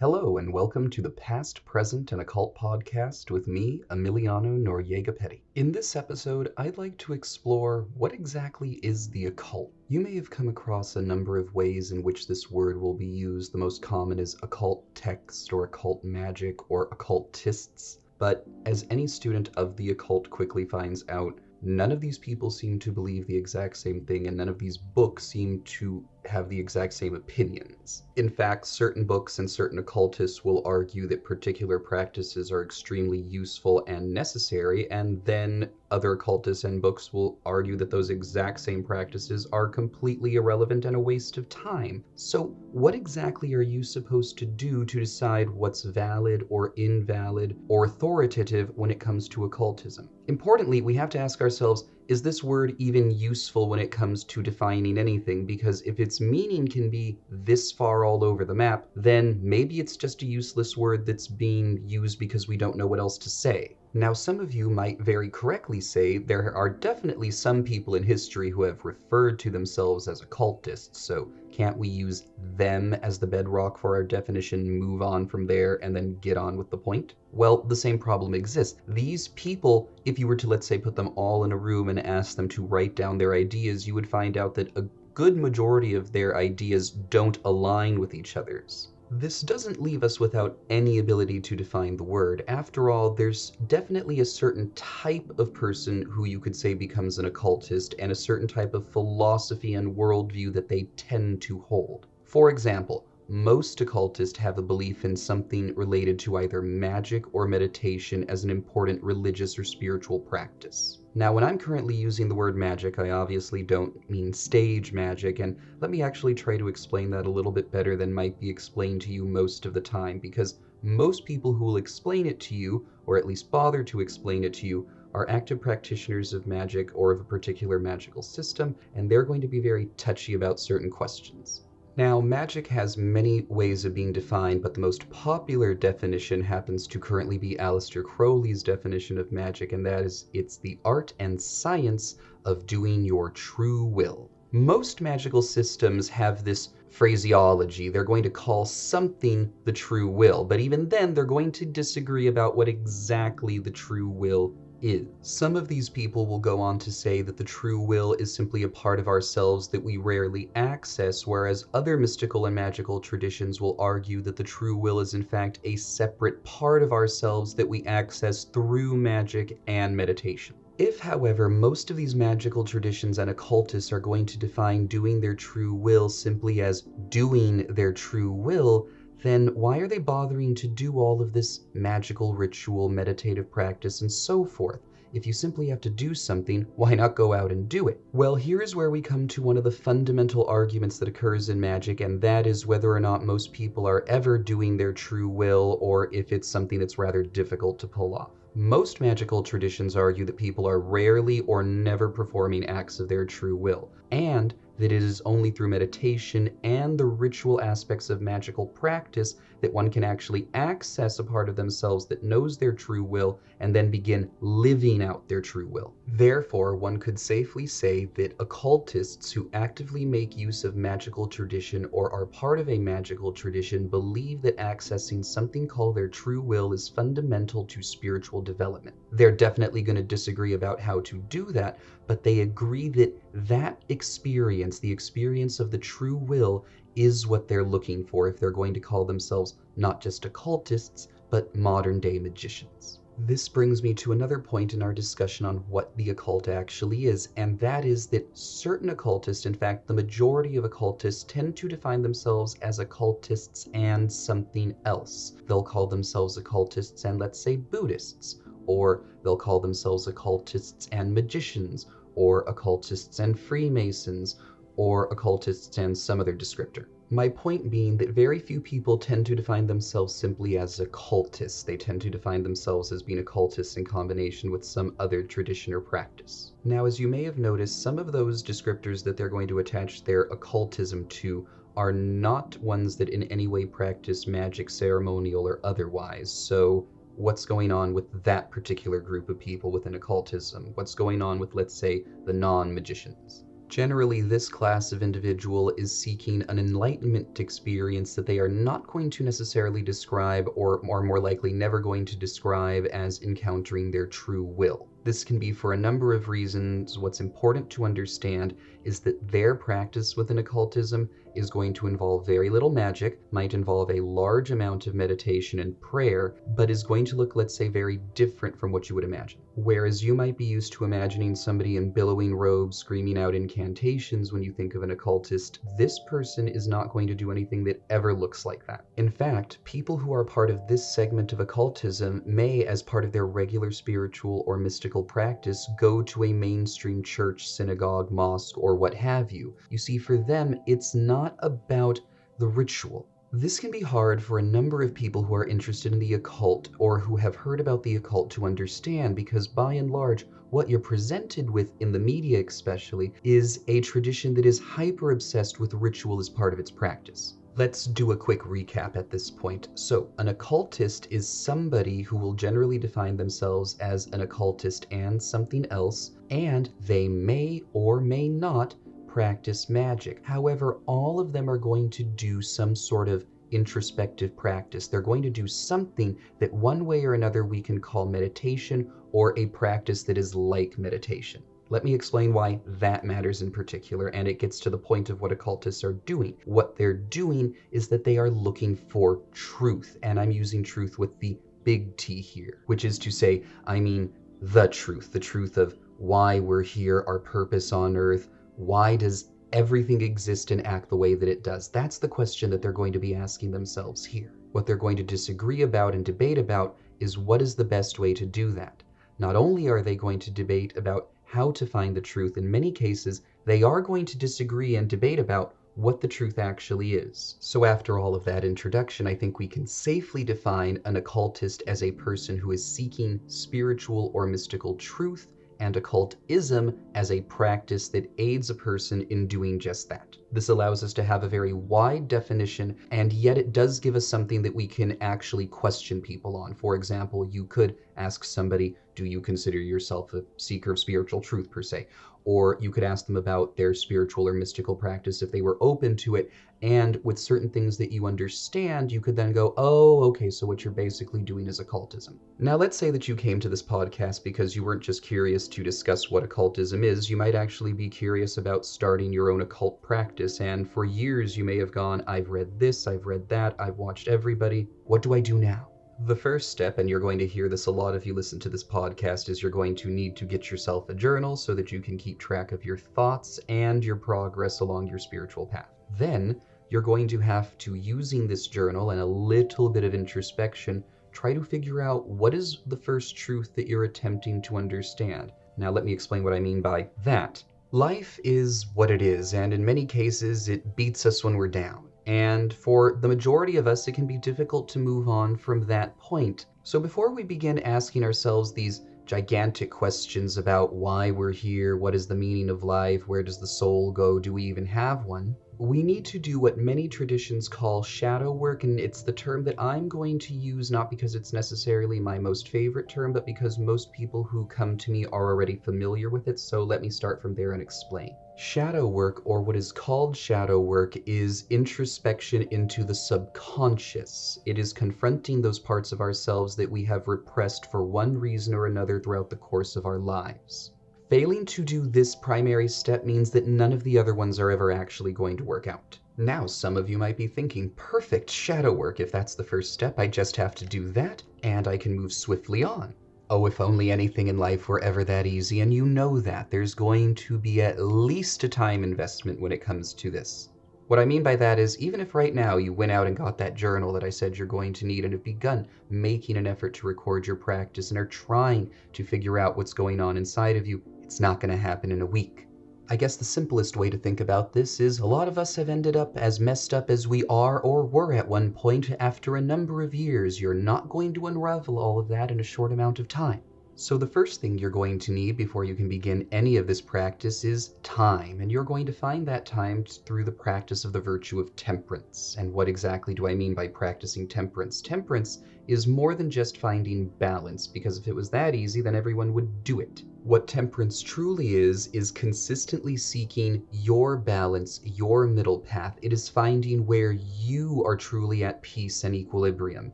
Hello and welcome to the Past, Present, and Occult podcast with me, Emiliano Petty. In this episode, I'd like to explore what exactly is the occult. You may have come across a number of ways in which this word will be used. The most common is occult text or occult magic or occultists. But as any student of the occult quickly finds out, none of these people seem to believe the exact same thing, and none of these books seem to have the exact same opinions. In fact, certain books and certain occultists will argue that particular practices are extremely useful and necessary, and then other occultists and books will argue that those exact same practices are completely irrelevant and a waste of time. So, what exactly are you supposed to do to decide what's valid or invalid or authoritative when it comes to occultism? Importantly, we have to ask ourselves, is this word even useful when it comes to defining anything? Because if its meaning can be this far all over the map, then maybe it's just a useless word that's being used because we don't know what else to say. Now, some of you might very correctly say there are definitely some people in history who have referred to themselves as occultists, so can't we use them as the bedrock for our definition, move on from there, and then get on with the point? Well, the same problem exists. These people, if you were to, let's say, put them all in a room and ask them to write down their ideas, you would find out that a good majority of their ideas don't align with each other's. This doesn't leave us without any ability to define the word. After all, there's definitely a certain type of person who you could say becomes an occultist, and a certain type of philosophy and worldview that they tend to hold. For example, most occultists have a belief in something related to either magic or meditation as an important religious or spiritual practice. Now, when I'm currently using the word magic, I obviously don't mean stage magic, and let me actually try to explain that a little bit better than might be explained to you most of the time, because most people who will explain it to you, or at least bother to explain it to you, are active practitioners of magic or of a particular magical system, and they're going to be very touchy about certain questions. Now, magic has many ways of being defined, but the most popular definition happens to currently be Aleister Crowley's definition of magic, and that is, it's the art and science of doing your true will. Most magical systems have this phraseology. They're going to call something the true will, but even then they're going to disagree about what exactly the true will is. Some of these people will go on to say that the true will is simply a part of ourselves that we rarely access, whereas other mystical and magical traditions will argue that the true will is in fact a separate part of ourselves that we access through magic and meditation. If, however, most of these magical traditions and occultists are going to define doing their true will simply as doing their true will, then why are they bothering to do all of this magical ritual, meditative practice, and so forth? If you simply have to do something, why not go out and do it? Well, here is where we come to one of the fundamental arguments that occurs in magic, and that is whether or not most people are ever doing their true will, or if it's something that's rather difficult to pull off. Most magical traditions argue that people are rarely or never performing acts of their true will, and that it is only through meditation and the ritual aspects of magical practice that one can actually access a part of themselves that knows their true will and then begin living out their true will. Therefore, one could safely say that occultists who actively make use of magical tradition or are part of a magical tradition believe that accessing something called their true will is fundamental to spiritual development. They're definitely going to disagree about how to do that, but they agree that that experience, the experience of the true will, is what they're looking for if they're going to call themselves not just occultists, but modern-day magicians. This brings me to another point in our discussion on what the occult actually is, and that is that certain occultists, in fact, the majority of occultists, tend to define themselves as occultists and something else. They'll call themselves occultists and, let's say, Buddhists, or they'll call themselves occultists and magicians, or occultists and Freemasons, or occultists and some other descriptor. My point being that very few people tend to define themselves simply as occultists. They tend to define themselves as being occultists in combination with some other tradition or practice. Now, as you may have noticed, some of those descriptors that they're going to attach their occultism to are not ones that in any way practice magic, ceremonial, or otherwise. So what's going on with that particular group of people within occultism? What's going on with, let's say, the non-magicians? Generally, this class of individual is seeking an enlightenment experience that they are not going to necessarily describe, or are more likely never going to describe, as encountering their true will. This can be for a number of reasons. What's important to understand is that their practice within occultism is going to involve very little magic, might involve a large amount of meditation and prayer, but is going to look, let's say, very different from what you would imagine. Whereas you might be used to imagining somebody in billowing robes screaming out incantations when you think of an occultist, this person is not going to do anything that ever looks like that. In fact, people who are part of this segment of occultism may, as part of their regular spiritual or mystical practice, go to a mainstream church, synagogue, mosque, or what have you. You see, for them, it's not about the ritual. This can be hard for a number of people who are interested in the occult or who have heard about the occult to understand, because by and large, what you're presented with in the media especially is a tradition that is hyper obsessed with ritual as part of its practice. Let's do a quick recap at this point. So, an occultist is somebody who will generally define themselves as an occultist and something else, and they may or may not practice magic. However, all of them are going to do some sort of introspective practice. They're going to do something that one way or another we can call meditation, or a practice that is like meditation. Let me explain why that matters in particular, and it gets to the point of what occultists are doing. What they're doing is that they are looking for truth, and I'm using truth with the big T here, which is to say, I mean the truth of why we're here, our purpose on earth. Why does everything exist and act the way that it does? That's the question that they're going to be asking themselves here. What they're going to disagree about and debate about is what is the best way to do that. Not only are they going to debate about how to find the truth, in many cases, they are going to disagree and debate about what the truth actually is. So after all of that introduction, I think we can safely define an occultist as a person who is seeking spiritual or mystical truth, and occultism as a practice that aids a person in doing just that. This allows us to have a very wide definition, and yet it does give us something that we can actually question people on. For example, you could ask somebody, do you consider yourself a seeker of spiritual truth per se? Or you could ask them about their spiritual or mystical practice if they were open to it, and with certain things that you understand, you could then go, oh, okay, so what you're basically doing is occultism. Now, let's say that you came to this podcast because you weren't just curious to discuss what occultism is. You might actually be curious about starting your own occult practice, and for years you may have gone, I've read this, I've read that, I've watched everybody. What do I do now? The first step, and you're going to hear this a lot if you listen to this podcast, is you're going to need to get yourself a journal so that you can keep track of your thoughts and your progress along your spiritual path. Then, you're going to have to, using this journal and a little bit of introspection, try to figure out what is the first truth that you're attempting to understand. Now, let me explain what I mean by that. Life is what it is, and in many cases, it beats us when we're down. And for the majority of us, it can be difficult to move on from that point. So before we begin asking ourselves these gigantic questions about why we're here, what is the meaning of life, where does the soul go, do we even have one, we need to do what many traditions call shadow work, and it's the term that I'm going to use not because it's necessarily my most favorite term, but because most people who come to me are already familiar with it, so let me start from there and explain. Shadow work, or what is called shadow work, is introspection into the subconscious. It is confronting those parts of ourselves that we have repressed for one reason or another throughout the course of our lives. Failing to do this primary step means that none of the other ones are ever actually going to work out. Now, some of you might be thinking, perfect, shadow work. If that's the first step, I just have to do that, and I can move swiftly on. Oh, if only anything in life were ever that easy, and you know that. There's going to be at least a time investment when it comes to this. What I mean by that is, even if right now you went out and got that journal that I said you're going to need and have begun making an effort to record your practice and are trying to figure out what's going on inside of you, it's not going to happen in a week. I guess the simplest way to think about this is a lot of us have ended up as messed up as we are or were at one point after a number of years. You're not going to unravel all of that in a short amount of time. So the first thing you're going to need before you can begin any of this practice is time, and you're going to find that time through the practice of the virtue of temperance. And what exactly do I mean by practicing temperance? Temperance is more than just finding balance, because if it was that easy, then everyone would do it. What temperance truly is consistently seeking your balance, your middle path. It is finding where you are truly at peace and equilibrium,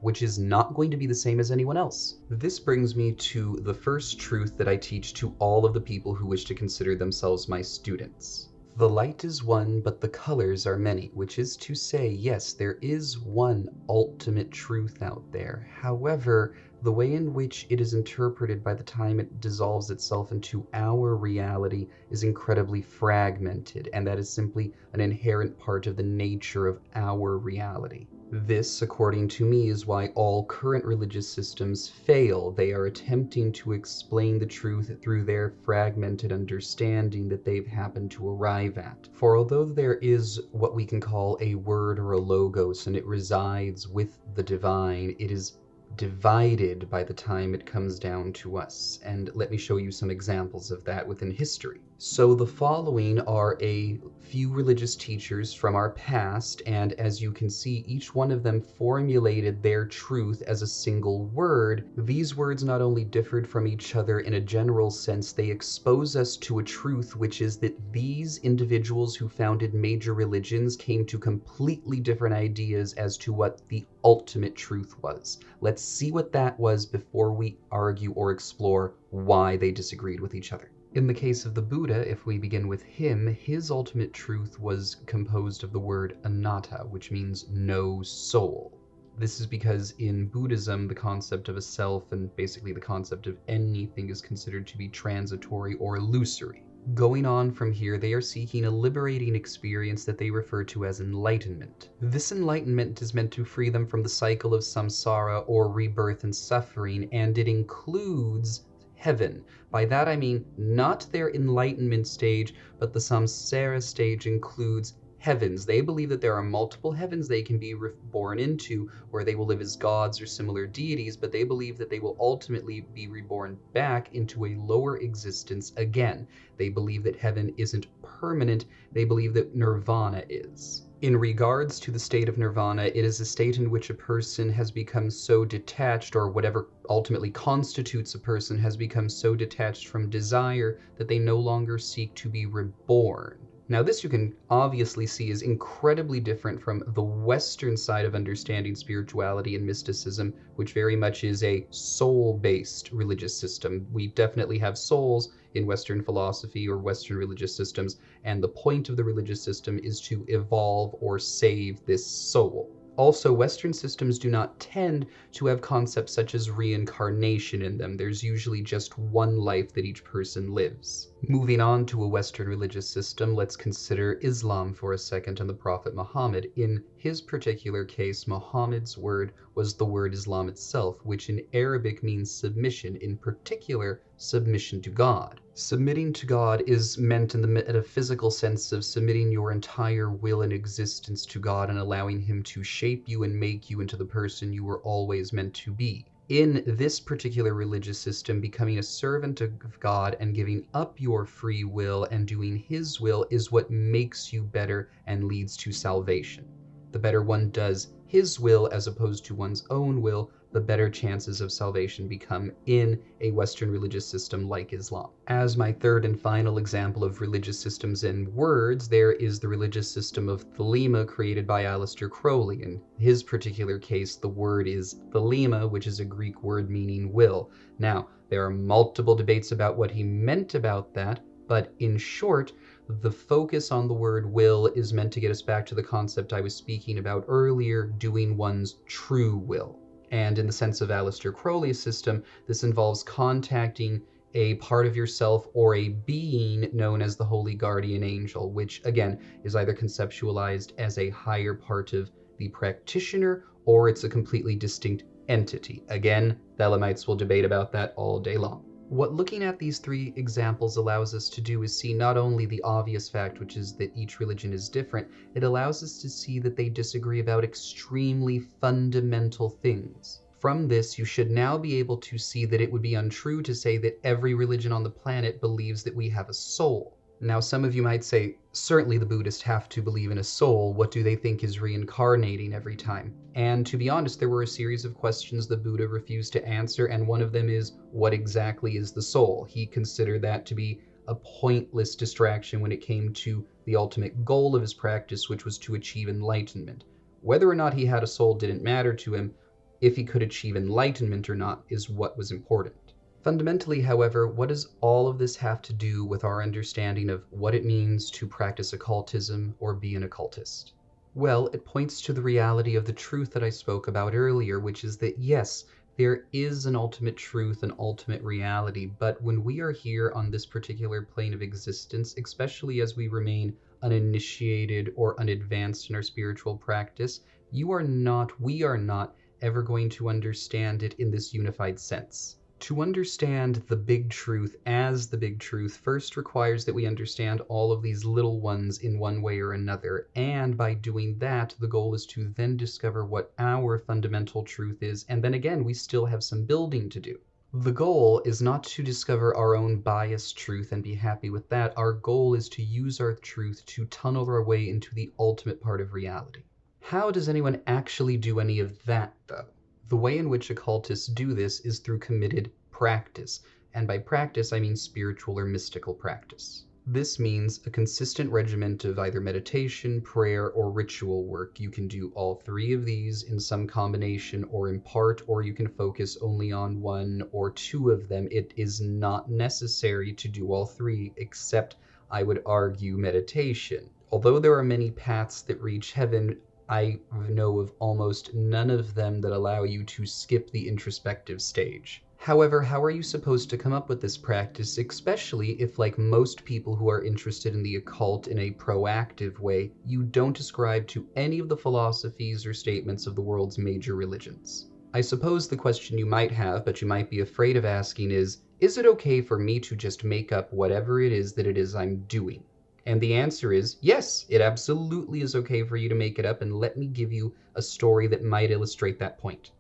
which is not going to be the same as anyone else. This brings me to the first truth that I teach to all of the people who wish to consider themselves my students. The light is one, but the colors are many, which is to say, yes, there is one ultimate truth out there. However, the way in which it is interpreted by the time it dissolves itself into our reality is incredibly fragmented, and that is simply an inherent part of the nature of our reality. This, according to me, is why all current religious systems fail. They are attempting to explain the truth through their fragmented understanding that they've happened to arrive at. For although there is what we can call a word or a logos, and it resides with the divine, it is divided by the time it comes down to us. And let me show you some examples of that within history. So the following are a few religious teachers from our past, and as you can see, each one of them formulated their truth as a single word. These words not only differed from each other in a general sense, they expose us to a truth, which is that these individuals who founded major religions came to completely different ideas as to what the ultimate truth was. Let's see what that was before we argue or explore why they disagreed with each other. In the case of the Buddha, if we begin with him, his ultimate truth was composed of the word anatta, which means no soul. This is because in Buddhism, the concept of a self and basically the concept of anything is considered to be transitory or illusory. Going on from here, they are seeking a liberating experience that they refer to as enlightenment. This enlightenment is meant to free them from the cycle of samsara or rebirth and suffering, and it includes heaven. By that I mean not their enlightenment stage, but the samsara stage includes heavens. They believe that there are multiple heavens they can be reborn into, where they will live as gods or similar deities, but they believe that they will ultimately be reborn back into a lower existence again. They believe that heaven isn't permanent. They believe that nirvana is. In regards to the state of nirvana, it is a state in which a person has become so detached, or whatever ultimately constitutes a person has become so detached from desire that they no longer seek to be reborn. Now this you can obviously see is incredibly different from the Western side of understanding spirituality and mysticism, which very much is a soul-based religious system. We definitely have souls in Western philosophy or Western religious systems, and the point of the religious system is to evolve or save this soul. Also, Western systems do not tend to have concepts such as reincarnation in them. There's usually just one life that each person lives. Moving on to a Western religious system, let's consider Islam for a second and the Prophet Muhammad. In his particular case, Muhammad's word was the word Islam itself, which in Arabic means submission, in particular, submission to God. Submitting to God is meant in the metaphysical sense of submitting your entire will and existence to God and allowing Him to shape you and make you into the person you were always meant to be. In this particular religious system, becoming a servant of God and giving up your free will and doing His will is what makes you better and leads to salvation. The better one does His will as opposed to one's own will, the better chances of salvation become in a Western religious system like Islam. As my third and final example of religious systems and words, there is the religious system of Thelema created by Aleister Crowley. In his particular case, the word is thelema, which is a Greek word meaning will. Now, there are multiple debates about what he meant about that, but in short, the focus on the word will is meant to get us back to the concept I was speaking about earlier, doing one's true will. And in the sense of Aleister Crowley's system, this involves contacting a part of yourself or a being known as the Holy Guardian Angel, which again is either conceptualized as a higher part of the practitioner or it's a completely distinct entity. Again, Thelemites will debate about that all day long. What looking at these three examples allows us to do is see not only the obvious fact, which is that each religion is different, it allows us to see that they disagree about extremely fundamental things. From this, you should now be able to see that it would be untrue to say that every religion on the planet believes that we have a soul. Now, some of you might say, certainly the Buddhists have to believe in a soul. What do they think is reincarnating every time? And to be honest, there were a series of questions the Buddha refused to answer, and one of them is, what exactly is the soul? He considered that to be a pointless distraction when it came to the ultimate goal of his practice, which was to achieve enlightenment. Whether or not he had a soul didn't matter to him. If he could achieve enlightenment or not is what was important. Fundamentally, however, what does all of this have to do with our understanding of what it means to practice occultism or be an occultist? Well, it points to the reality of the truth that I spoke about earlier, which is that yes, there is an ultimate truth, an ultimate reality, but when we are here on this particular plane of existence, especially as we remain uninitiated or unadvanced in our spiritual practice, we are not ever going to understand it in this unified sense. To understand the big truth as the big truth first requires that we understand all of these little ones in one way or another, and by doing that, the goal is to then discover what our fundamental truth is, and then again, we still have some building to do. The goal is not to discover our own biased truth and be happy with that. Our goal is to use our truth to tunnel our way into the ultimate part of reality. How does anyone actually do any of that, though? The way in which occultists do this is through committed practice, and by practice I mean spiritual or mystical practice. This means a consistent regimen of either meditation, prayer, or ritual work. You can do all three of these in some combination or in part, or you can focus only on one or two of them. It is not necessary to do all three, except, I would argue, meditation. Although there are many paths that reach heaven, I know of almost none of them that allow you to skip the introspective stage. However, how are you supposed to come up with this practice, especially if, like most people who are interested in the occult in a proactive way, you don't ascribe to any of the philosophies or statements of the world's major religions? I suppose the question you might have, but you might be afraid of asking is it okay for me to just make up whatever it is I'm doing? And the answer is yes, it absolutely is okay for you to make it up, and let me give you a story that might illustrate that point.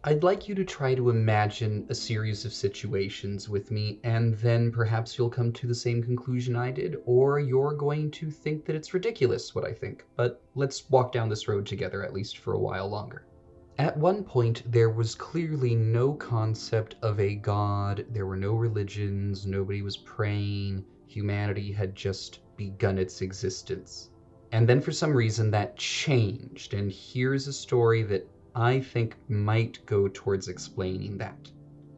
I'd like you to try to imagine a series of situations with me, and then perhaps you'll come to the same conclusion I did, or you're going to think that it's ridiculous what I think. But let's walk down this road together, at least for a while longer. At one point, there was clearly no concept of a god, there were no religions, nobody was praying, humanity had just begun its existence. And then for some reason that changed, and here's a story that I think might go towards explaining that.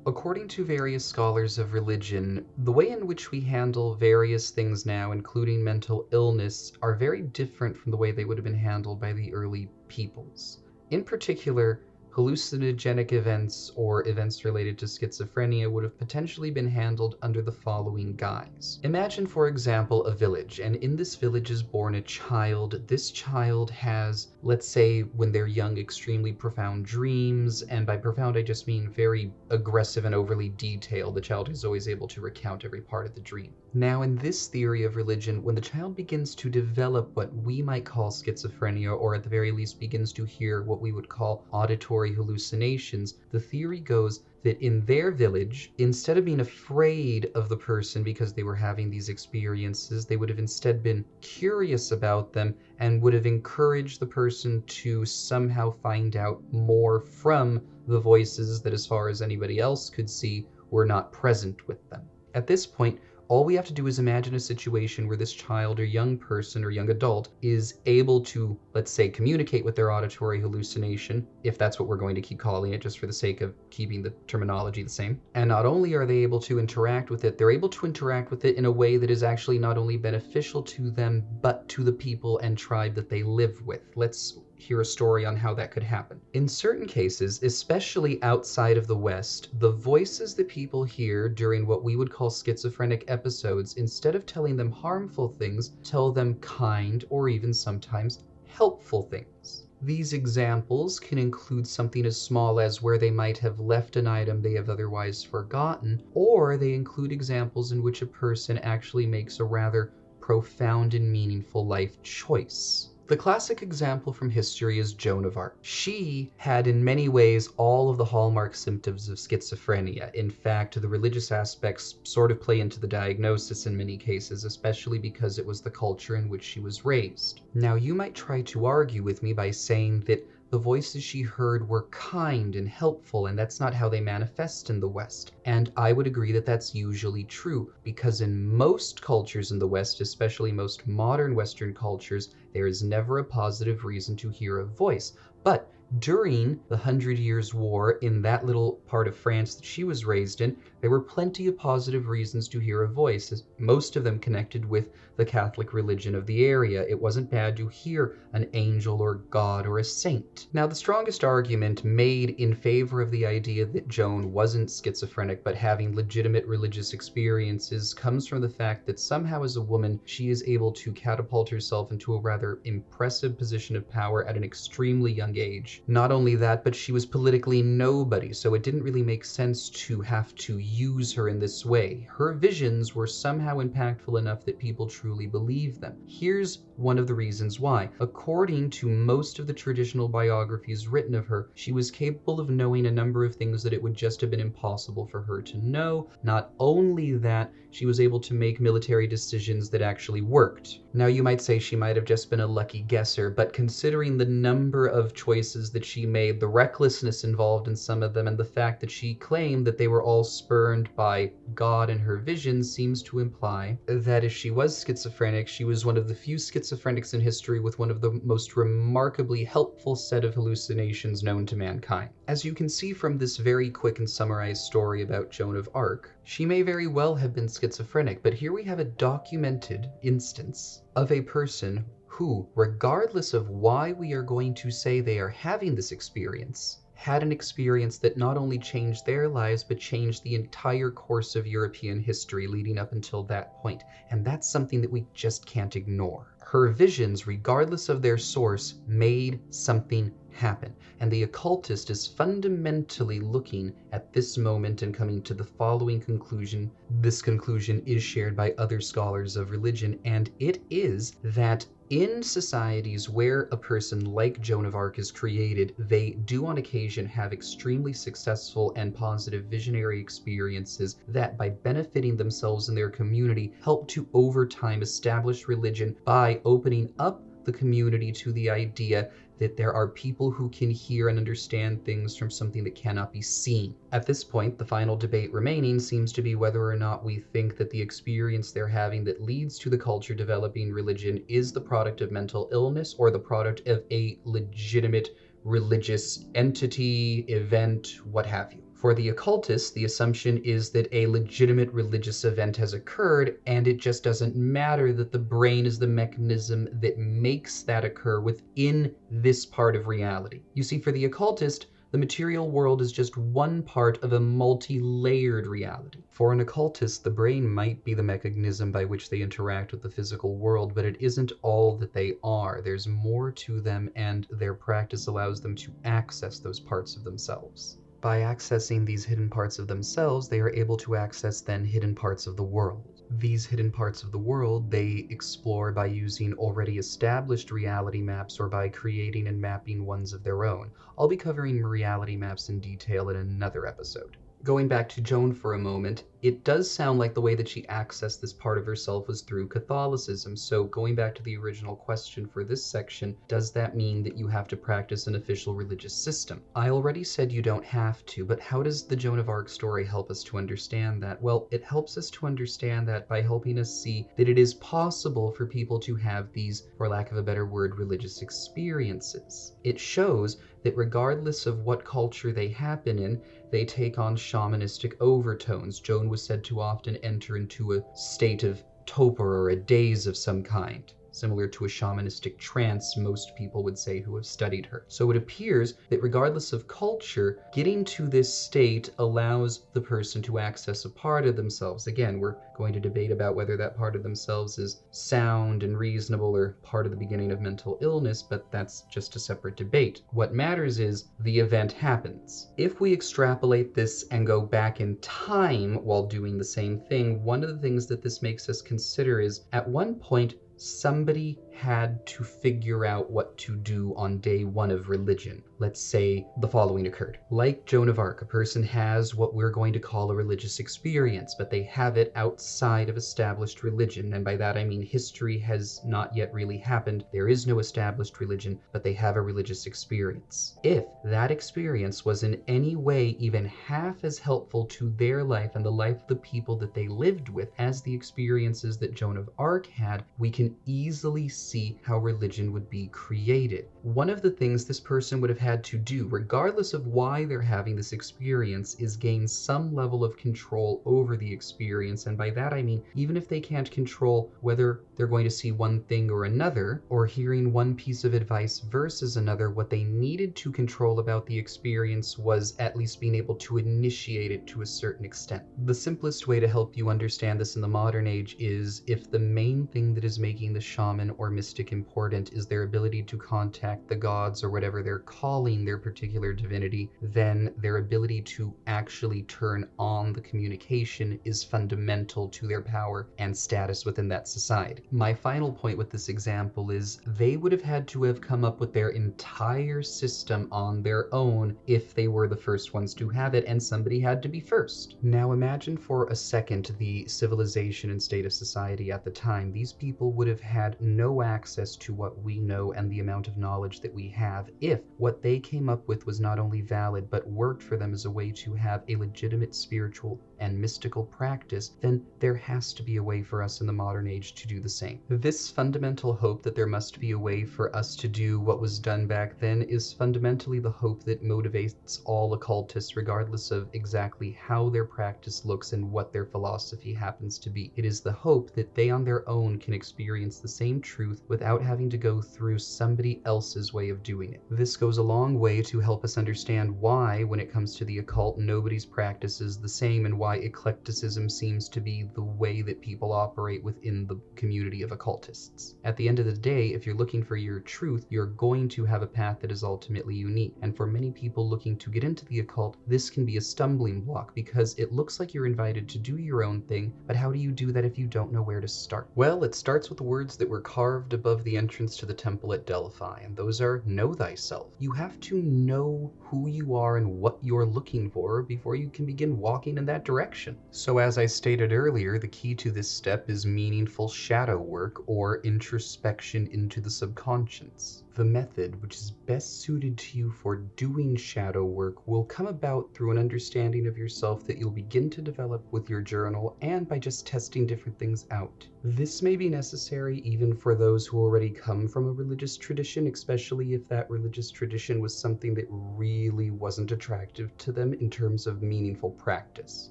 According to various scholars of religion, the way in which we handle various things now, including mental illness, are very different from the way they would have been handled by the early peoples. In particular, hallucinogenic events or events related to schizophrenia would have potentially been handled under the following guise. Imagine, for example, a village, and in this village is born a child. This child has, let's say, when they're young, extremely profound dreams, and by profound I just mean very aggressive and overly detailed. The child is always able to recount every part of the dream. Now, in this theory of religion, when the child begins to develop what we might call schizophrenia, or at the very least begins to hear what we would call auditory hallucinations, the theory goes that in their village, instead of being afraid of the person because they were having these experiences, they would have instead been curious about them and would have encouraged the person to somehow find out more from the voices that, as far as anybody else could see, were not present with them. At this point, all we have to do is imagine a situation where this child or young person or young adult is able to, let's say, communicate with their auditory hallucination, if that's what we're going to keep calling it, just for the sake of keeping the terminology the same. And not only are they able to interact with it, they're able to interact with it in a way that is actually not only beneficial to them, but to the people and tribe that they live with. Let's hear a story on how that could happen. In certain cases, especially outside of the West, the voices that people hear during what we would call schizophrenic episodes, instead of telling them harmful things, tell them kind or even sometimes helpful things. These examples can include something as small as where they might have left an item they have otherwise forgotten, or they include examples in which a person actually makes a rather profound and meaningful life choice. The classic example from history is Joan of Arc. She had in many ways all of the hallmark symptoms of schizophrenia. In fact, the religious aspects sort of play into the diagnosis in many cases, especially because it was the culture in which she was raised. Now, you might try to argue with me by saying that the voices she heard were kind and helpful, and that's not how they manifest in the West. And I would agree that that's usually true, because in most cultures in the West, especially most modern Western cultures, there is never a positive reason to hear a voice. But during the 100 Years' War in that little part of France that she was raised in, there were plenty of positive reasons to hear a voice, most of them connected with the Catholic religion of the area. It wasn't bad to hear an angel or God or a saint. Now, the strongest argument made in favor of the idea that Joan wasn't schizophrenic but having legitimate religious experiences comes from the fact that somehow as a woman, she is able to catapult herself into a rather impressive position of power at an extremely young age. Not only that, but she was politically nobody, so it didn't really make sense to have to use her in this way. Her visions were somehow impactful enough that people truly believed them. Here's one of the reasons why. According to most of the traditional biographies written of her, she was capable of knowing a number of things that it would just have been impossible for her to know. Not only that, she was able to make military decisions that actually worked. Now, you might say she might have just been a lucky guesser, but considering the number of choices that she made, the recklessness involved in some of them, and the fact that she claimed that they were all spurned by God in her visions seems to imply that if she was schizophrenic, she was one of the few schizophrenics in history with one of the most remarkably helpful set of hallucinations known to mankind. As you can see from this very quick and summarized story about Joan of Arc, she may very well have been schizophrenic, but here we have a documented instance of a person who, regardless of why we are going to say they are having this experience, had an experience that not only changed their lives, but changed the entire course of European history leading up until that point. And that's something that we just can't ignore. Her visions, regardless of their source, made something happen. And the occultist is fundamentally looking at this moment and coming to the following conclusion. This conclusion is shared by other scholars of religion, and it is that in societies where a person like Joan of Arc is created, they do on occasion have extremely successful and positive visionary experiences that, by benefiting themselves and their community, help to over time establish religion by opening up the community to the idea that there are people who can hear and understand things from something that cannot be seen. At this point, the final debate remaining seems to be whether or not we think that the experience they're having that leads to the culture developing religion is the product of mental illness or the product of a legitimate religious entity, event, what have you. For the occultists, the assumption is that a legitimate religious event has occurred, and it just doesn't matter that the brain is the mechanism that makes that occur within this part of reality. You see, for the occultist, the material world is just one part of a multi-layered reality. For an occultist, the brain might be the mechanism by which they interact with the physical world, but it isn't all that they are. There's more to them, and their practice allows them to access those parts of themselves. By accessing these hidden parts of themselves, they are able to access then hidden parts of the world. These hidden parts of the world they explore by using already established reality maps or by creating and mapping ones of their own. I'll be covering reality maps in detail in another episode. Going back to Joan for a moment, it does sound like the way that she accessed this part of herself was through Catholicism. So going back to the original question for this section, does that mean that you have to practice an official religious system? I already said you don't have to, but how does the Joan of Arc story help us to understand that? Well, it helps us to understand that by helping us see that it is possible for people to have these, for lack of a better word, religious experiences. It shows that regardless of what culture they happen in, they take on shamanistic overtones. Joan was said to often enter into a state of torpor or a daze of some kind, similar to a shamanistic trance, most people would say who have studied her. So it appears that regardless of culture, getting to this state allows the person to access a part of themselves. Again, we're going to debate about whether that part of themselves is sound and reasonable or part of the beginning of mental illness, but that's just a separate debate. What matters is the event happens. If we extrapolate this and go back in time while doing the same thing, one of the things that this makes us consider is, at one point, somebody had to figure out what to do on day one of religion. Let's say the following occurred. Like Joan of Arc, a person has what we're going to call a religious experience, but they have it outside of established religion. And by that I mean history has not yet really happened. There is no established religion, but they have a religious experience. If that experience was in any way even half as helpful to their life and the life of the people that they lived with as the experiences that Joan of Arc had, we can easily see how religion would be created. One of the things this person would have had to do, regardless of why they're having this experience, is gain some level of control over the experience. And by that I mean, even if they can't control whether they're going to see one thing or another, or hearing one piece of advice versus another, what they needed to control about the experience was at least being able to initiate it to a certain extent. The simplest way to help you understand this in the modern age is if the main thing that is making the shaman or mystic important is their ability to contact the gods or whatever they're calling their particular divinity, then their ability to actually turn on the communication is fundamental to their power and status within that society. My final point with this example is they would have had to have come up with their entire system on their own if they were the first ones to have it, and somebody had to be first. Now imagine for a second the civilization and state of society at the time. These people would have had no access to what we know and the amount of knowledge that we have if what they came up with was not only valid but worked for them as a way to have a legitimate spiritual and mystical practice. Then there has to be a way for us in the modern age to do the same. This fundamental hope that there must be a way for us to do what was done back then is fundamentally the hope that motivates all occultists, regardless of exactly how their practice looks and what their philosophy happens to be. It is the hope that they on their own can experience the same truth without having to go through somebody else's way of doing it. This goes a long way to help us understand why, when it comes to the occult, nobody's practice is the same, and why eclecticism seems to be the way that people operate within the community of occultists. At the end of the day, if you're looking for your truth, you're going to have a path that is ultimately unique. And for many people looking to get into the occult, this can be a stumbling block because it looks like you're invited to do your own thing, but how do you do that if you don't know where to start? Well, it starts with the words that were carved above the entrance to the temple at Delphi, and those are, know thyself. You have to know who you are and what you're looking for before you can begin walking in that direction. So as I stated earlier, the key to this step is meaningful shadow work or introspection into the subconscious. The method which is best suited to you for doing shadow work will come about through an understanding of yourself that you'll begin to develop with your journal and by just testing different things out. This may be necessary even for those who already come from a religious tradition, especially if that religious tradition was something that really wasn't attractive to them in terms of meaningful practice.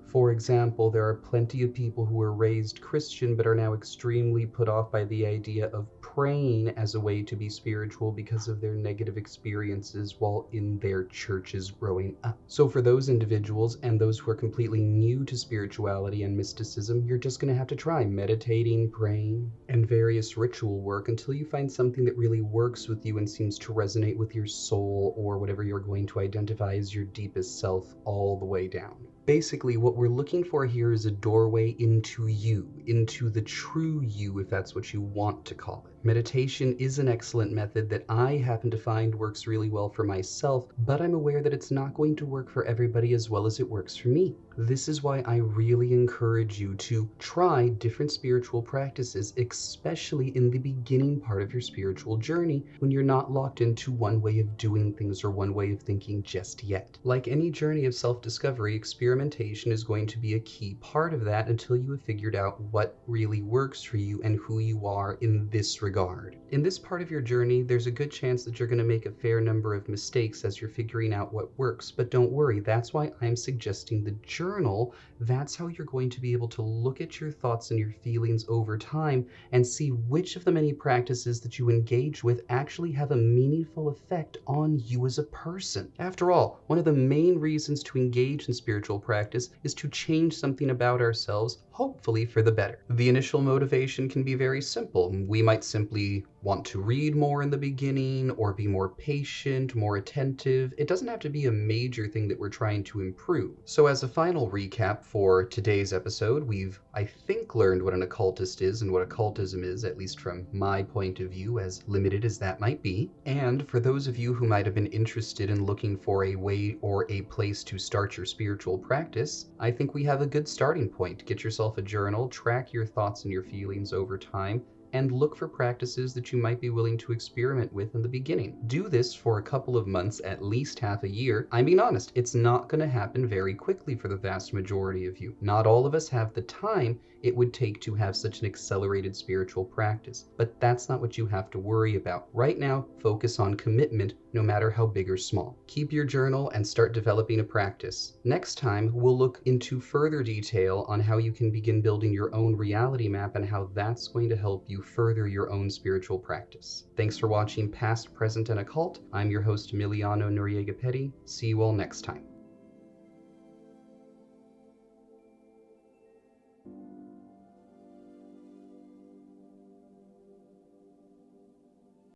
For example, there are plenty of people who were raised Christian but are now extremely put off by the idea of praying as a way to be spiritual because of their negative experiences while in their churches growing up. So for those individuals and those who are completely new to spirituality and mysticism, you're just going to have to try meditating, praying, and various ritual work until you find something that really works with you and seems to resonate with your soul or whatever you're going to identify as your deepest self all the way down. Basically, what we're looking for here is a doorway into you, into the true you, if that's what you want to call it. Meditation is an excellent method that I happen to find works really well for myself, but I'm aware that it's not going to work for everybody as well as it works for me. This is why I really encourage you to try different spiritual practices, especially in the beginning part of your spiritual journey when you're not locked into one way of doing things or one way of thinking just yet. Like any journey of self-discovery, experimentation is going to be a key part of that until you have figured out what really works for you and who you are in this regard. In this part of your journey, there's a good chance that you're going to make a fair number of mistakes as you're figuring out what works, but don't worry, that's why I'm suggesting the journal. That's how you're going to be able to look at your thoughts and your feelings over time and see which of the many practices that you engage with actually have a meaningful effect on you as a person. After all, one of the main reasons to engage in spiritual practice is to change something about ourselves, hopefully for the better. The initial motivation can be very simple. We might simply want to read more in the beginning, or be more patient, more attentive. It doesn't have to be a major thing that we're trying to improve. So as a final recap for today's episode, we've, I think, learned what an occultist is and what occultism is, at least from my point of view, as limited as that might be. And for those of you who might have been interested in looking for a way or a place to start your spiritual practice, I think we have a good starting point. Get yourself a journal, track your thoughts and your feelings over time, and look for practices that you might be willing to experiment with in the beginning. Do this for a couple of months, at least half a year. I'm being honest, it's not going to happen very quickly for the vast majority of you. Not all of us have the time it would take to have such an accelerated spiritual practice, but that's not what you have to worry about. Right now, focus on commitment, no matter how big or small. Keep your journal and start developing a practice. Next time, we'll look into further detail on how you can begin building your own reality map and how that's going to help you further your own spiritual practice. Thanks for watching Past, Present, and Occult. I'm your host, Emiliano. See you all next time.